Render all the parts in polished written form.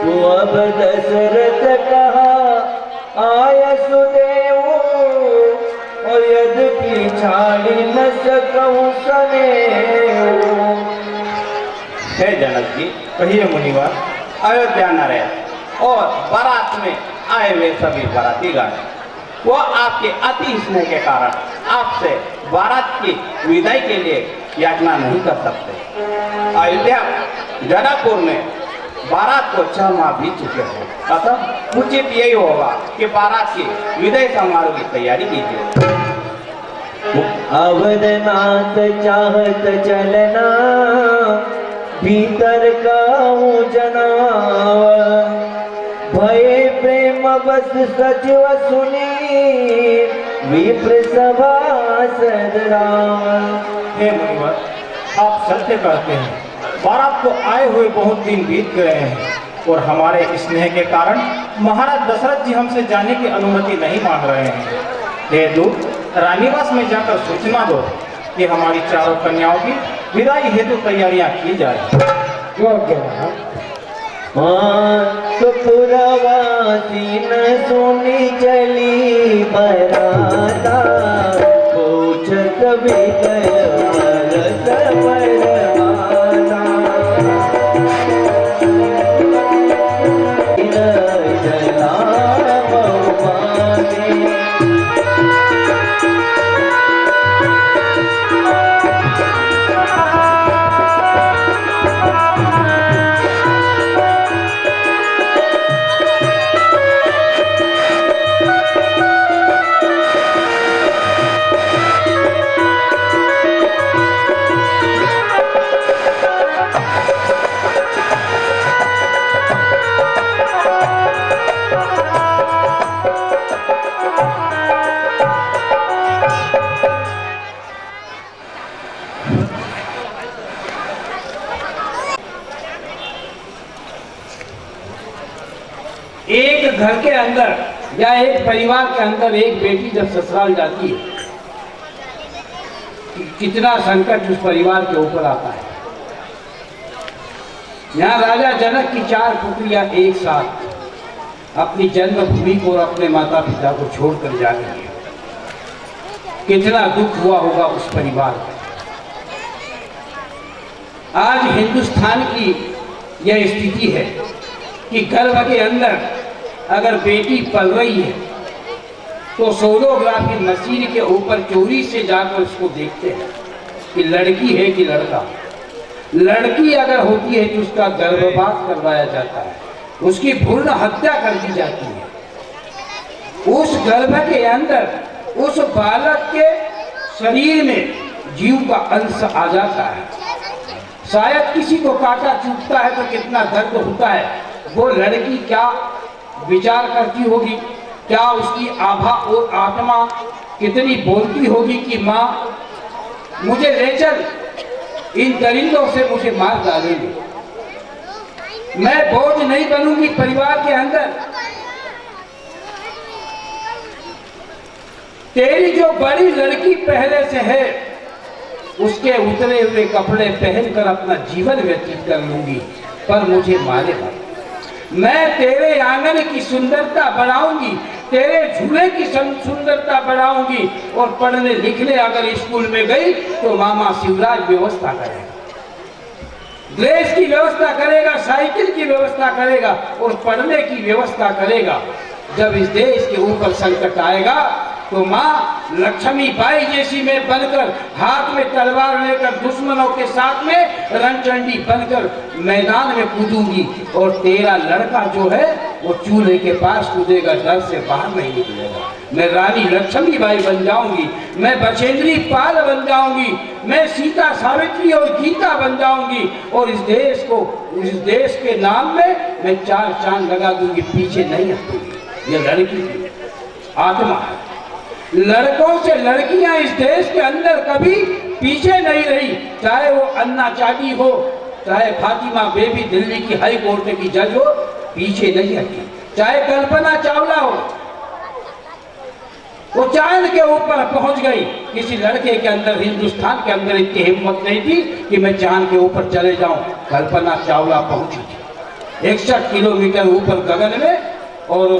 तो अब दशरथ कहा आय सुदेव, और यद्यपि छाड़ी न सकूं सनेव। हे जनक जी, कहिए मुनिवर, अयोध्या न रहे और बारात में आए हुए सभी बारातीगण वो आपके अति स्नेह के कारण आपसे बारात की विदाई के लिए याचना नहीं कर सकते। अयोध्या जनकपुर में बारात को 6 माह बीत चुके हैं, अतः उचित यही होगा कि बारात की विदाई समारोह की तैयारी कीजिए। अवधनाथ चाहत चलना, भीतर काहू जनाव। भय प्रेम बस सचिव सुनी, विप्र सभासद राम। हे मुनिवर, आप सत्य कहते हैं। बारात को आए हुए बहुत दिन बीत गए हैं और हमारे स्नेह के कारण महाराज दशरथ जी हमसे जाने की अनुमति नहीं मांग रहे हैं। हे दूत, रानीवास में जाकर सूचना दो कि हमारी चारों कन्याओं की विदाई हेतु तैयारियां की जाए। तो पुरवासी न सुनी चली बराता, पूछत बिगल बरस परवाना। चला बहुमाने, एक घर के अंदर या एक परिवार के अंदर एक बेटी जब ससुराल जाती है, कितना संकट उस परिवार के ऊपर आता है। यहाँ राजा जनक की 4 पुत्रियां एक साथ अपनी जन्मभूमि को और अपने माता पिता को छोड़कर जा रही है। कितना दुख हुआ होगा उस परिवार को। आज हिंदुस्तान की यह स्थिति है कि गर्भ के अंदर अगर बेटी पल रही है तो सोनोग्राफी मशीन के ऊपर चोरी से जाकर उसको देखते हैं कि लड़की है कि लड़का। लड़की अगर होती है तो उसका गर्भपात करवाया जाता है, उसकी भ्रूण हत्या कर दी जाती है। उस गर्भ के अंदर उस बालक के शरीर में जीव का अंश आ जाता है। शायद किसी को कांटा चुभता है तो कितना दर्द होता है। वो लड़की क्या विचार करती होगी, क्या उसकी आभा और आत्मा कितनी बोलती होगी कि माँ मुझे ले चल, इन दरिंदों से मुझे मार डालेंगे, मैं बोझ नहीं बनूंगी परिवार के अंदर। तेरी जो बड़ी लड़की पहले से है उसके उतरे हुए कपड़े पहनकर अपना जीवन व्यतीत कर लूंगी, पर मुझे मारेगा। मैं तेरे आंगन की सुंदरता बढ़ाऊंगी, तेरे झूले की सुंदरता बढ़ाऊंगी, और पढ़ने लिखने अगर स्कूल में गई तो मामा शिवराज व्यवस्था करेगा, ड्रेस की व्यवस्था करेगा, साइकिल की व्यवस्था करेगा और पढ़ने की व्यवस्था करेगा। जब इस देश के ऊपर संकट आएगा तो माँ लक्ष्मी बाई जैसी मैं बनकर हाथ में तलवार लेकर दुश्मनों के साथ में रणचंडी बनकर मैदान में कूदूंगी, और तेरा लड़का जो है वो चूल्हे के पास कूदेगा, डर से बाहर नहीं निकलेगा। मैं रानी लक्ष्मी बाई बन जाऊंगी, मैं बचेंद्री पाल बन जाऊंगी, मैं सीता सावित्री और गीता बन जाऊंगी, और इस देश के नाम में मैं 4 चांद लगा दूंगी, पीछे नहीं हटूंगी। ये लड़की की आत्मा है। लड़कों से लड़कियां इस देश के अंदर कभी पीछे नहीं रही, चाहे वो अन्ना चाटी हो, चाहे फातिमा बेबी दिल्ली की हाई कोर्ट की जज हो, पीछे नहीं हटी। चाहे कल्पना चावला हो, वो चांद के ऊपर पहुंच गई। किसी लड़के के अंदर, हिंदुस्तान के अंदर इतनी हिम्मत नहीं थी कि मैं चांद के ऊपर चले जाऊं। कल्पना चावला पहुंची थी। 61 किलोमीटर ऊपर गगन में, और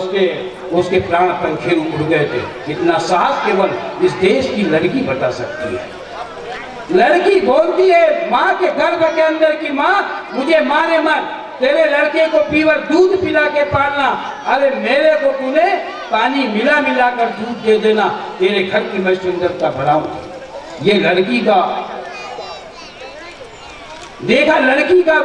उसके प्राण पंखे उड़ गए थे। इतना साहस केवल इस देश की लड़की बता सकती है। लड़की बोलती है माँ के गर्भ के अंदर की माँ मुझे मारे मत, तेरे लड़के को पीवर दूध पिला के पालना, अरे मेरे को तूने पानी मिला मिला कर दूध दे देना, तेरे घर की मैं सुंदरता बढ़ाऊंगी। ये लड़की का देखा, लड़की का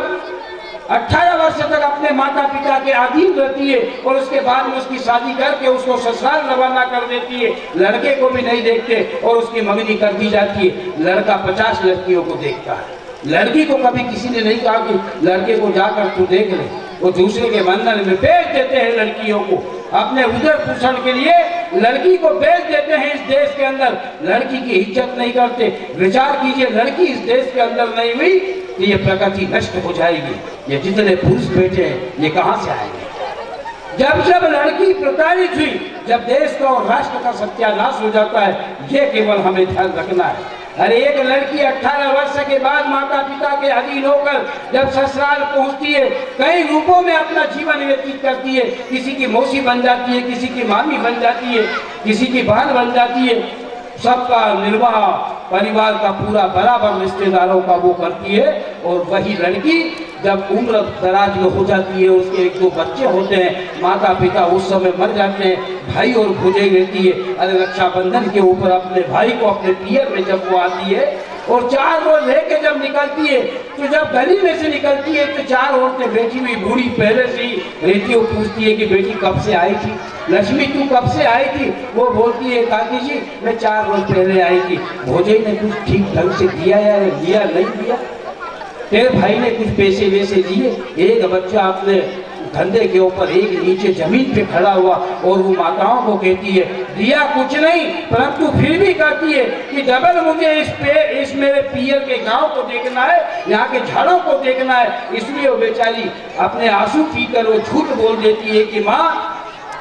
18 वर्ष तक अपने माता पिता के अधीन रहती है और उसके बाद में उसकी शादी करके उसको ससुराल रवाना कर देती है। लड़के को भी नहीं देखते और उसकी मंगनी कर दी जाती है। लड़का 50 लड़कियों को देखता है। लड़की को कभी किसी ने नहीं कहा कि लड़के को जाकर तू देख ले। वो दूसरे के बंधन में बेच देते हैं लड़कियों को, अपने उदर पोषण के लिए लड़की को बेच देते हैं। इस देश के अंदर लड़की की इज्जत नहीं करते। विचार कीजिए, लड़की इस देश के अंदर नहीं हुई तो ये प्रकृति नष्ट हो जाएगी। ये जितने पुरुष बैठे हैं ये कहां से आएंगे? जब जब लड़की प्रताड़ित हुई, जब देश का और राष्ट्र का सत्यानाश हो जाता है, ये केवल हमें ध्यान रखना है। अरे एक लड़की 18 वर्ष के बाद माता पिता के अधीन होकर जब ससुराल पहुंचती है, कई रूपों में अपना जीवन व्यतीत करती है। किसी की मौसी बन जाती है, किसी की मामी बन जाती है, किसी की बहन बन जाती है। सबका निर्वाह परिवार का पूरा बराबर रिश्तेदारों का वो करती है। और वही लड़की जब उम्र दराज में हो जाती है, उसके 1-2 बच्चे होते हैं, माता पिता उस समय मर जाते हैं, भाई और भौजाई रहती है। अरे रक्षाबंधन के ऊपर अपने भाई को अपने पियर में जब वो आती है और 4 रोज लेके जब निकलती है, तो जब गली में से निकलती है तो 4 औरतें बैठी हुई बूढ़ी पहले से ही रहती है। पूछती है कि बेटी कब से आई थी, लक्ष्मी तू कब से आई थी? वो बोलती है काकी जी मैं 4 रोज पहले आई थी। भौजाई ने कुछ ठीक ढंग से दिया या लिया नहीं दिया? तेरे भाई ने कुछ पैसे वैसे दिए? एक बच्चा अपने धंधे के ऊपर एक नीचे जमीन पे खड़ा हुआ और वो माताओं को कहती है दिया कुछ नहीं, परंतु फिर भी कहती है कि डबल मुझे इस मेरे पियर के गांव को देखना है, यहाँ के झाड़ों को देखना है। इसलिए वो बेचारी अपने आंसू पीकर वो झूठ बोल देती है कि माँ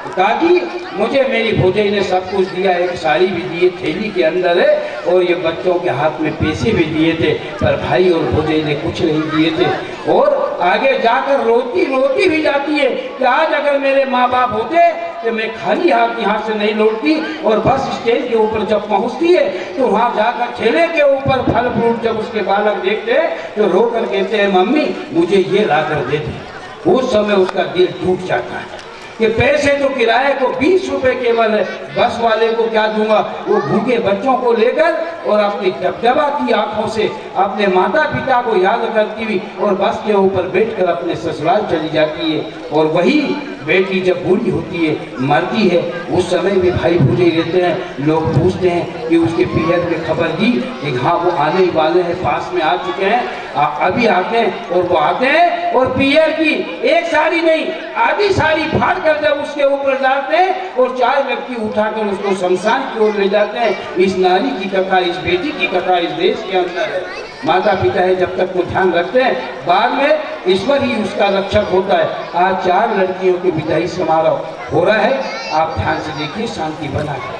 काकी मुझे मेरी भौजाई ने सब कुछ दिया, एक साड़ी भी दी थैली के अंदर है और ये बच्चों के हाथ में पैसे भी दिए थे, पर भाई और भौजाई ने कुछ नहीं दिए थे। और आगे जाकर रोती भी जाती है कि आज अगर मेरे माँ बाप होते तो मैं खाली हाथ यहाँ से नहीं लौटती। और बस स्टैंड के ऊपर जब पहुँचती है तो वहाँ जाकर ठेले के ऊपर फल फ्रूट जब उसके बालक देखते हैं तो रोकर कहते हैं मम्मी मुझे ये ला कर दे दे। उस समय उसका दिल टूट जाता है कि पैसे तो किराए को 20 रुपए केवल है, बस वाले को क्या दूंगा। वो भूखे बच्चों को लेकर और अपनी डबडबाती आंखों से अपने माता पिता को याद करती हुई और बस के ऊपर बैठकर अपने ससुराल चली जाती है। और वही बेटी जब बूढ़ी होती है, मरती है, उस समय भी भाई भूले रहते हैं। लोग पूछते हैं कि उसके पियर में खबर दी कि हाँ वो आने वाले हैं, पास में आ चुके हैं, अभी आते हैं। और वो आते हैं और पियर की एक साड़ी नहीं आधी साड़ी फाड़ कर जब उसके ऊपर डालते हैं और 4 व्यक्ति उठाकर उसको शमशान की ओर ले जाते हैं। इस नारी की कथा, इस बेटी की कथा इस देश के अंदर है। माता पिता है जब तक वो ध्यान रखते हैं, बाद में ईश्वर ही उसका रक्षक होता है। आज 4 लड़कियों की विदाई समारोह हो रहा है, आप ध्यान से देखिए, शांति बना कर।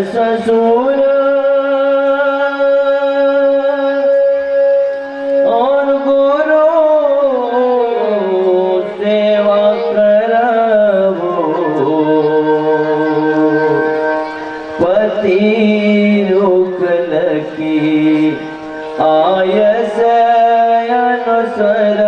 ससुर और गुरु सेवा करबो, पति रुकल की आयस अनुसर।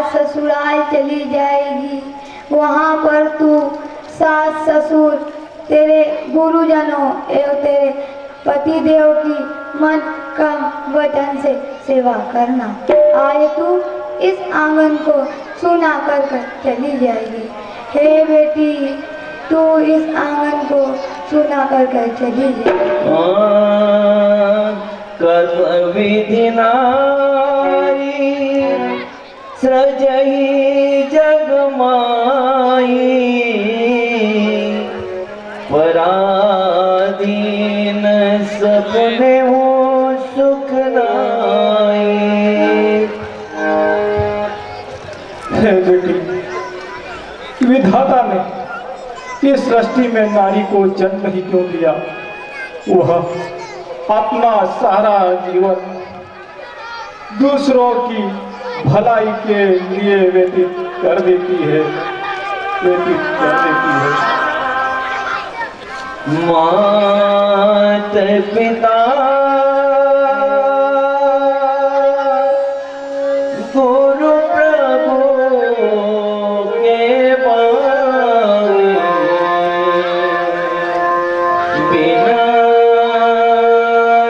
ससुराल चली जाएगी, वहाँ पर तू सास ससुर तेरे गुरुजन तेरे पति देव की मन कर्म वचन से सेवा करना। आए तू इस आंगन को सुना कर चली जाएगी। हे बेटी, तू इस आंगन को सुना कर चली जाएगी। विधि नारी सृजही जग माई, पराधीन सपने हो सुख नाई। हे बेटी, विधाता ने इस सृष्टि में नारी को जन्म ही क्यों दिया? वह अपना सारा जीवन दूसरों की भलाई के लिए व्यतीत कर देती है, व्यतीत कर देती है। मात पिता गुरु प्रभु के पावे, बिना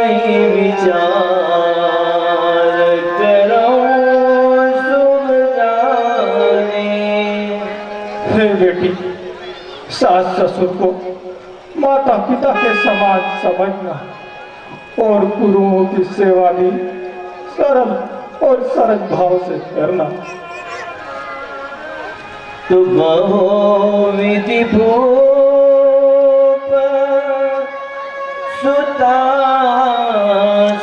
ही विचार करो शुभ जाने। हे बेटी, सास ससुर को माता पिता के समान समझना और गुरुओं की सेवा भी सरल और सरल भाव से करना। तुम हो विधि भूप सुता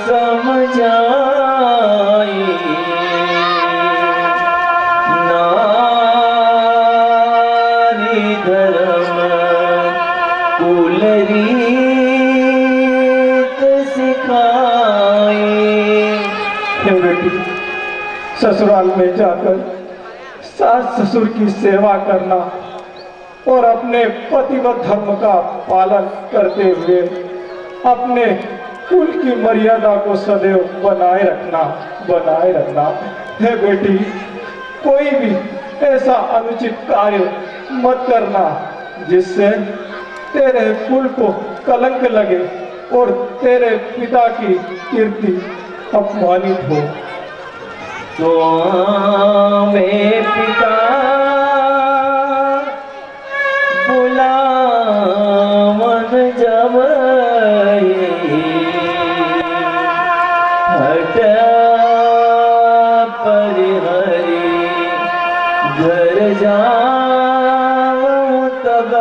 समझाई, नारी धर्म कुल रीत सिखाई। हे बेटी, ससुराल में जाकर सास ससुर की सेवा करना और अपने पतिव्रत धर्म का पालन करते हुए अपने कुल की मर्यादा को सदैव बनाए रखना। हे बेटी, कोई भी ऐसा अनुचित कार्य मत करना जिससे तेरे कुल को कलंक लगे और तेरे पिता की कीर्ति अपमानित हो। तो में पिता बुलावन जब हट परिहरी घर जाऊं तब।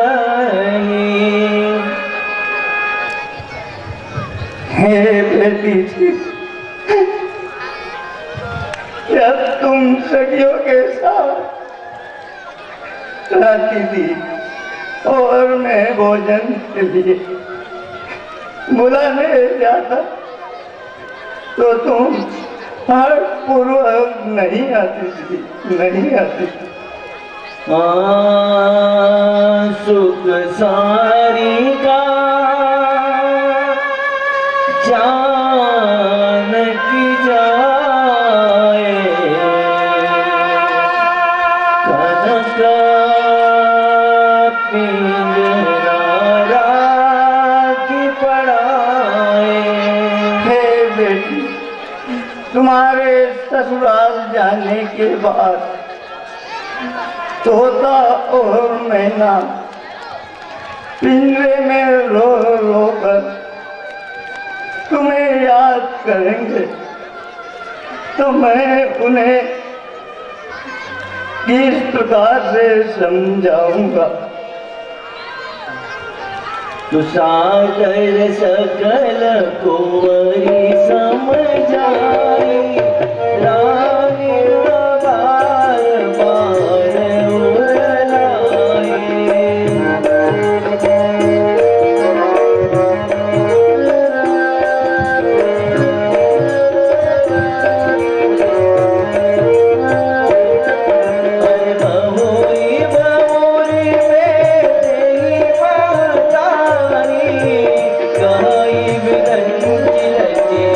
हे बेटी जी, जब तुम सखियों के साथ रहती थी और मैं भोजन के लिए बुलाने जाता तो तुम हर पूर्व नहीं आती थी, नहीं आती। सुख सारी का जान की जाए, कनक पिंजरा की पड़ाए। हे बेटी, तुम्हारे ससुराल जाने के बाद तोता और मैना पिंजरे में रो रो कर तुम्हें याद करेंगे, तो मैं उन्हें किस प्रकार से समझाऊंगा? तू सागर सकल कुंवरी समझाई, रानी बार बार उड़लाई। अरे बहुरी बहुरी में तेरी महतारी, कहीं भी गंज लगी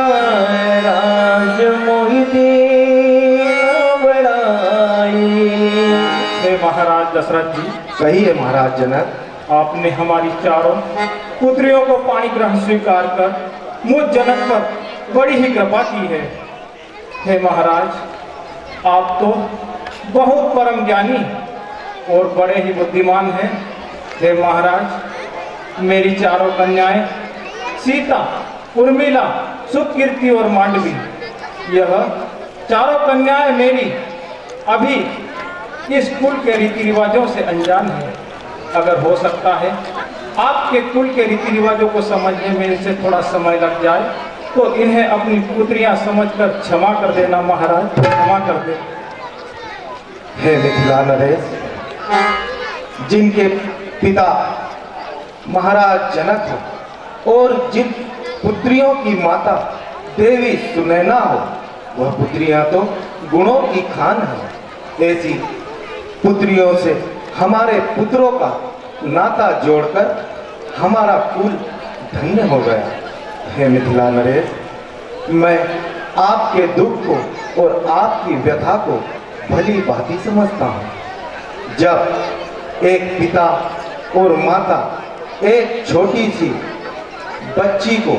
राज मोहि दीन बड़ाई। हे महाराज दशरथ जी, कहिए महाराज जनक। आपने हमारी चारों पुत्रियों को पाणी ग्रहण स्वीकार कर मुझ जनक पर बड़ी ही कृपा की है। हे महाराज, आप तो बहुत परम ज्ञानी और बड़े ही बुद्धिमान हैं। हे महाराज, मेरी चारों कन्याएं सीता, उर्मिला, सुकीर्ति और मांडवी, यह चारों कन्याएं मेरी अभी इस कुल के रीति रिवाजों से अनजान है। अगर हो सकता है आपके कुल के रीति रिवाजों को समझने में इनसे थोड़ा समय लग जाए तो इन्हें अपनी पुत्रियां समझकर क्षमा कर देना महाराज, क्षमा कर दे। हे मिथिला नरेश, जिनके पिता महाराज जनक हो और जिन पुत्रियों की माता देवी सुनैना हो, वह पुत्रियां तो गुणों की खान है। ऐसी पुत्रियों से हमारे पुत्रों का नाता जोड़कर हमारा कुल धन्य हो गया। हे मिथिला नरेश, मैं आपके दुख को और आपकी व्यथा को भली भांति समझता हूँ। जब एक पिता और माता एक छोटी सी बच्ची को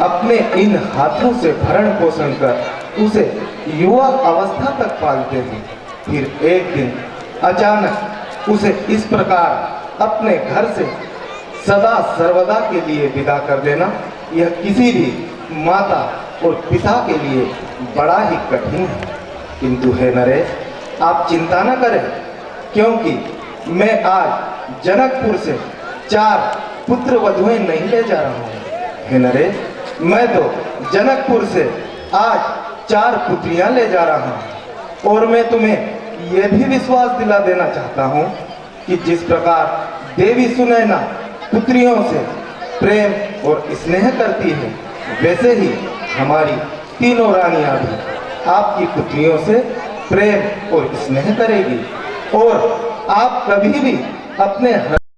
अपने इन हाथों से भरण पोषण कर उसे युवा अवस्था तक पालते हैं, फिर एक दिन अचानक उसे इस प्रकार अपने घर से सदा सर्वदा के लिए विदा कर देना, यह किसी भी माता और पिता के लिए बड़ा ही कठिन है। किंतु हे नरेश, आप चिंता न करें, क्योंकि मैं आज जनकपुर से 4 पुत्र वधुएं नहीं ले जा रहा हूँ। हे नरेश, मैं तो जनकपुर से आज 4 पुत्रियां ले जा रहा हूँ। और मैं तुम्हें यह भी विश्वास दिला देना चाहता हूँ कि जिस प्रकार देवी सुनैना पुत्रियों से प्रेम और स्नेह करती है, वैसे ही हमारी तीनों रानियां भी आपकी पुत्रियों से प्रेम और स्नेह करेगी। और आप कभी भी अपने